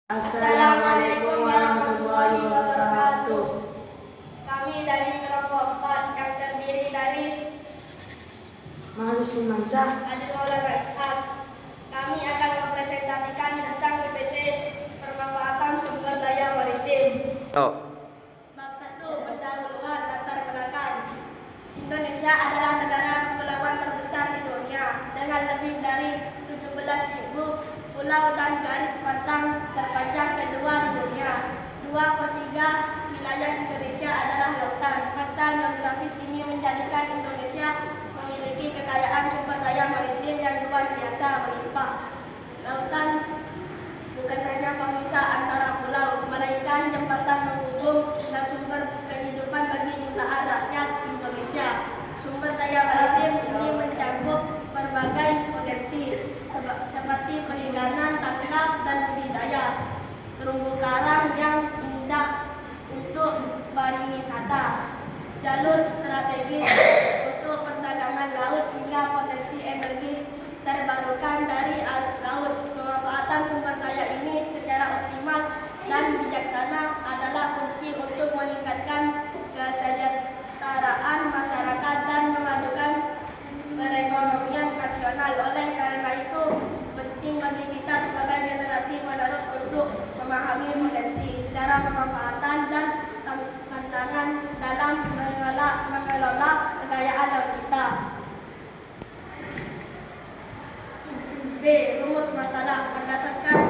Assalamualaikum warahmatullahi wabarakatuh. Kami dari kelompok 4 yang terdiri dari Mahalusri Mansyah, Adil Maulana Ishak. Kami akan mempresentasikan tentang PPT Permanfaatan Sumber Daya Maritim. Bab 1. Pendahuluan latar belakang. Indonesia adalah negara kepulauan terbesar di dunia dengan lebih dari 17.000 pulau dan garis pantai terpanjang kedua di dunia. 2/3 wilayah Indonesia adalah lautan. Fakta geografis ini menjadikan Indonesia memiliki kekayaan sumber daya maritim yang luar biasa berlimpah. Lautan bukan hanya pemisah antara pulau, melainkan jembatan menghubung dan sumber kehidupan bagi jutaan rakyat Indonesia. Sumber daya maritim ini mencakup berbagai potensi seperti perikanan, tangkap dan budidaya, terumbu karang yang indah untuk pariwisata, jalur strategis untuk perdagangan laut hingga potensi energi terbarukan dari arus laut. Pemanfaatan sumber daya ini secara optimal dan bijaksana adalah kunci untuk meningkatkan kesejahteraan masyarakat dan memajukan perekonomian nasional. Oleh karena itu, penting bagi kita sebagai generasi penerus untuk memahami potensi, cara pemanfaatan dan tantangan dalam mengelola kekayaan laut kita. B. Rumus masalah. Berdasarkan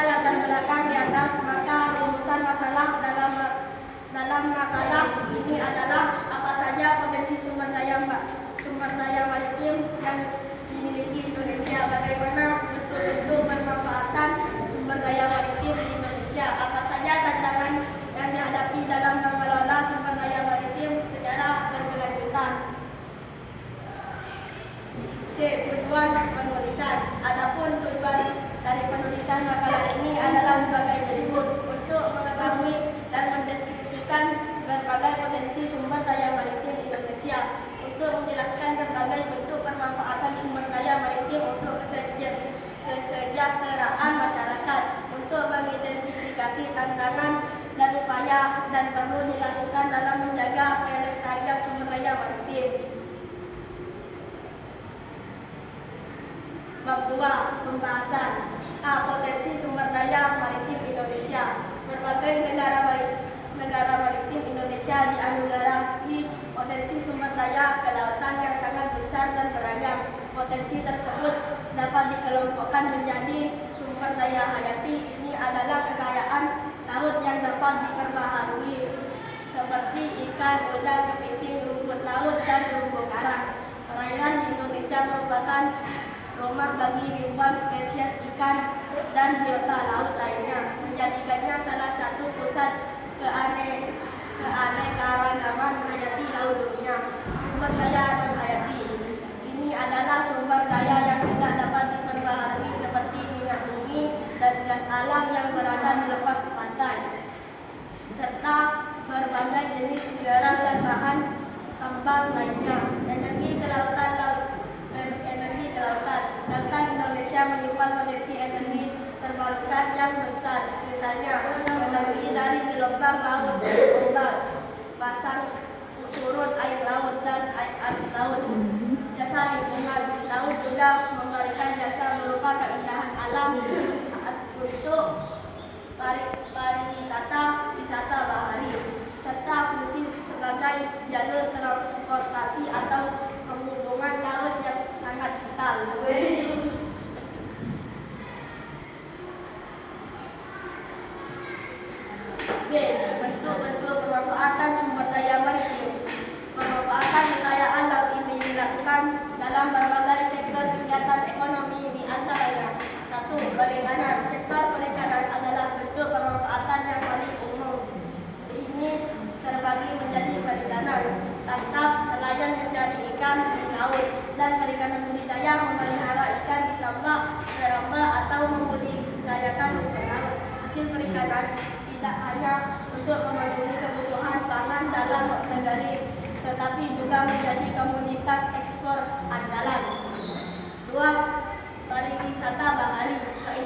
latar belakang di atas, maka rumusan masalah dalam makalah ini adalah apa saja potensi sumber daya maritim yang dimiliki Indonesia, bagaimana bentuk-bentuk pemanfaatan sumber daya maritim di Indonesia, apa saja tantangan yang dihadapi dalam mengelola sumber daya maritim secara berkelanjutan. C. Tujuan penulisan. Adapun tujuan dari penulisan makalah ini adalah sebagai berikut: untuk mengetahui dan mendeskripsikan berbagai potensi sumber daya maritim Indonesia, untuk menjelaskan berbagai bentuk pemanfaatan sumber daya maritim untuk kesejahteraan masyarakat, untuk mengidentifikasi tantangan dan upaya dan perlu dilakukan dalam menjaga kelestarian sumber daya maritim. Bab 2. Pembahasan. A. Potensi sumber daya maritim Indonesia. Berbagai negara maritim Indonesia dianugerahi potensi sumber daya kelautan yang sangat besar dan beragam. Potensi tersebut dapat dikelompokkan menjadi sumber daya hayati. Ini adalah kekayaan laut yang dapat diperbaharui seperti ikan, udang, kepiting, rumput laut, dan terumbu karang. Perairan Indonesia merupakan rumah bagi ribuan spesies ikan dan biota laut lainnya, menjadikannya salah satu pusat keanekaragaman hayati laut dunia. Sumber daya non-hayati ini adalah sumber daya yang tidak dapat diperbaharui seperti minyak bumi dan gas alam yang berada di lepas pantai, serta berbagai jenis mineral dan bahan tambang lainnya. Energi kelautan. Lautan Indonesia menyimpan potensi energi terbarukan yang besar, misalnya energi dari gelombang laut, ombak, pasang surut air laut dan arus laut. Jasa lingkungan. Laut juga memberikan jasa berupa keindahan alam untuk pariwisata, wisata bahari, serta fungsi sebagai jalur transportasi atau penghubungan laut yang sangat vital. B. Bentuk-bentuk pemanfaatan sumber daya maritim. Pemanfaatan kekayaan laut ini dilakukan dalam berbagai sektor kegiatan ekonomi, di antaranya: 1. Perikanan. Sektor perikanan adalah bentuk pemanfaatan yang paling umum. Ini terbagi menjadi perikanan tangkap, nelayan mencari ikan di laut, dan perikanan budidaya memelihara ikan di tambak, keramba, atau membudidayakan rumput laut. Hasil perikanan tidak hanya untuk memenuhi kebutuhan pangan dalam negeri, tetapi juga menjadi komoditas ekspor andalan. 2.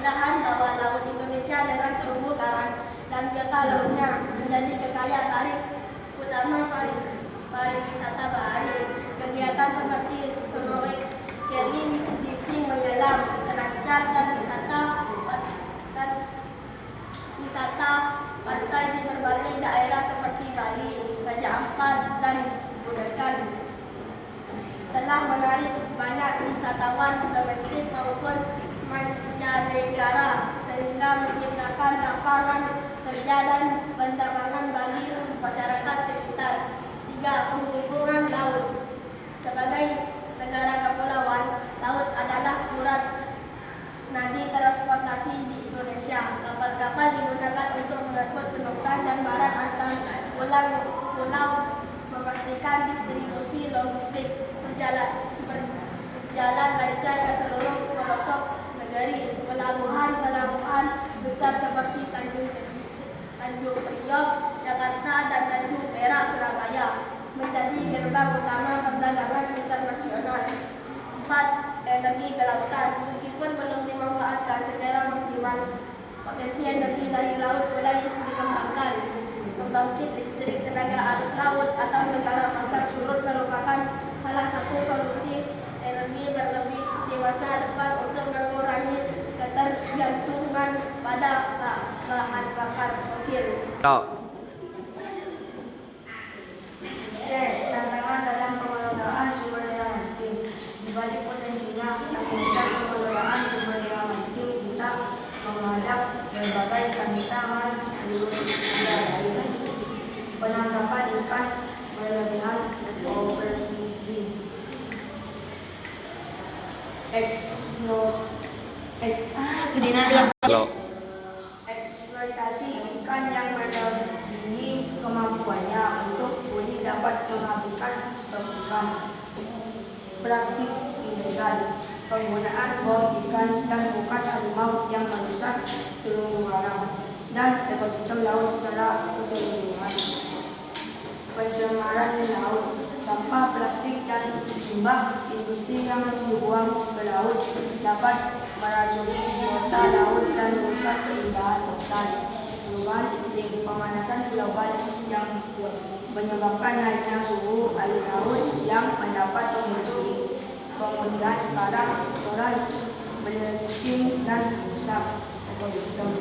kemudahan bahwa laut Indonesia dengan terumbu karang dan biota lautnya menjadi kekayaan tarik utama pariwisata bahari. Kegiatan seperti snorkeling, diving, menyelam, selancar dan wisata pantai di berbagai daerah seperti Bali, Raja Ampat, dan Budakan telah menarik banyak wisatawan domestik maupun mancanegara sehingga menciptakan lapangan kerja dan pendapangan bagi masyarakat sekitar. 3. Penghubungan laut. Sebagai negara kepulauan, laut adalah urat nadi transportasi di Indonesia. Kapal-kapal digunakan untuk mengangkut penumpang dan barang antar pulau, memastikan distribusi logistik berjalan lancar ke seluruh pelosok negeri. Pelabuhan besar seperti Tanjung Priok, Jakarta, dan Tanjung Perak, Surabaya menjadi gerbang utama perdagangan internasional. 4. Energi kelautan. Meskipun belum dimanfaatkan secara maksimal, potensi energi dari laut mulai dikembangkan. Pembangkit listrik tenaga arus laut atau negara pasar surut merupakan salah satu solusi energi berlebih di masa depan untuk mengurangi ketergantungan pada bahan bakar fosil. Tantangan dalam pengelolaan sumber daya maritim. Di balik potensinya yang besar pengelolaan sumber daya maritim, kita menghadap berbagai tantangan dari penangkapan ikan berlebihan, overfishing, eksploitasi ikan yang melebihi kemampuannya untuk pulih dapat menghabiskan stok ikan. Praktis ilegal, penggunaan bom ikan dan bukan harimau yang merusak terumbu karang dan ekosistem laut secara keseluruhan. Pencemaran laut, sampah plastik dan limbah industri yang dibuang ke laut dapat meracuni biota laut dan merusak keindahan lautan. Perubahan iklim, pemanasan global yang menyebabkan naiknya suhu air laut yang mendapat pemicu kemudian karang, koral, bleaching, dan merusak ekosistem.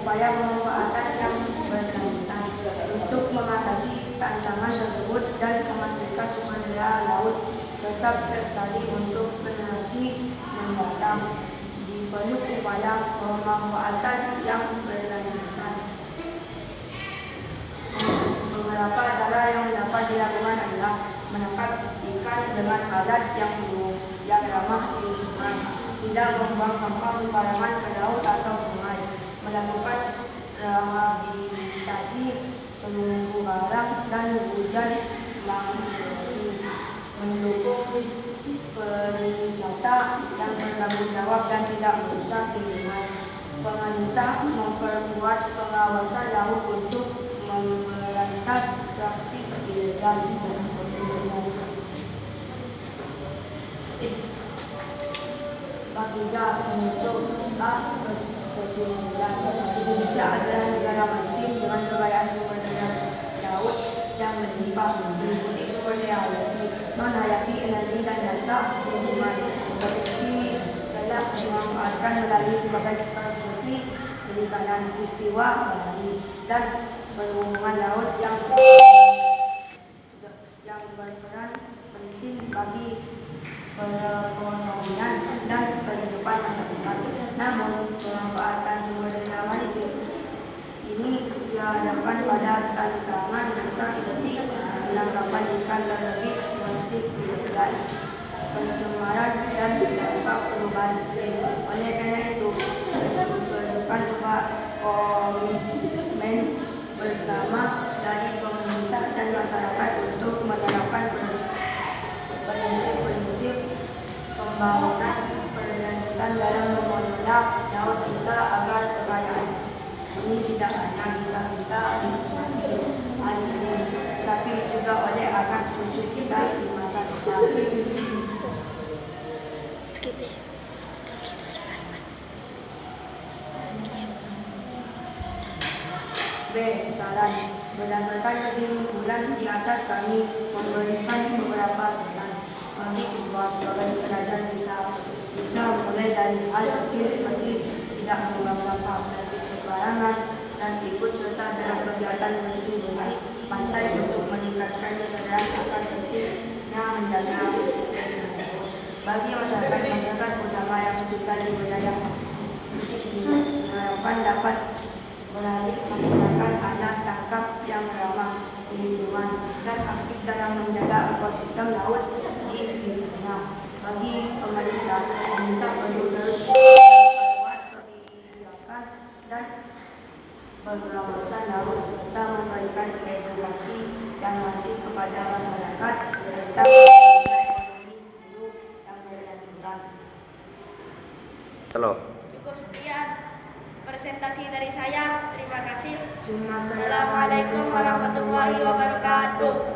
Upaya pemanfaatan yang berkelanjutan untuk mengatasi tantangan tersebut dan memastikan sumber daya laut tetap lestari untuk generasi mendatang. Diperlukan upaya pemanfaatan yang berkelanjutan. Beberapa cara yang dapat dilakukan adalah menangkap ikan dengan alat yang ramah lingkungan, tidak membuang sampah sembarangan ke laut atau sungai, melakukan rehabilitasi terumbu karang dan hujan mangrove, mendukung pariwisata yang bertanggung jawab dan tidak merusak lingkungan. Pemerintah memperkuat pengawasan laut untuk memberantas praktis ilegal. Ketiga, untuk kesimpulan, Indonesia adalah negara maritim dengan kekayaan sumber daya laut yang melimpah, meliputi sumber daya hayati, energi, dan jasa hubungan. Potensi dalam dimanfaatkan melalui seperti perikanan, peristiwa bahari, dan perhubungan laut yang berperan penting bagi perekonomian dan kehidupan masyarakat. Namun, pemanfaatan sumber daya maritim ini dihadapkan pada tantangan besar seperti penangkapan ikan berlebih, politik ilegal, pencemaran, dan dampak perubahan iklim. Oleh karena itu, diperlukan sebuah komitmen bersama dari pemerintah dan masyarakat untuk menerapkan prinsip-prinsip pembangunan berkelanjutan dalam mengelola laut kita agar kekayaan ini tidak hanya bisa kita nikmati baik di masa depan. B. Saran. Berdasarkan kesimpulan di atas kami memberikan beberapa saran bagi siswa sebagai pelajar kita bisa mulai dari hal kecil seperti tidak membuang sampah plastik sembarangan dan ikut serta dalam kegiatan bersih-bersih pantai untuk meningkatkan kesadaran akan pentingnya menjaga kebersihan. Bagi masyarakat utama yang mencintai wilayah pesisir ini diharapkan dapat beralih menggunakan alat tangkap yang ramah lingkungan dan aktif dalam menjaga ekosistem laut di sekitarnya. Bagi pemerintah perlu terus memperkuat kebijakan dan pengawasan laut serta memberikan edukasi yang masif kepada masyarakat tentang ekonomi hidup yang berkelanjutan. Cukup sekian presentasi dari saya. Terima kasih. Assalamualaikum Assalamualaikum warahmatullahi wabarakatuh.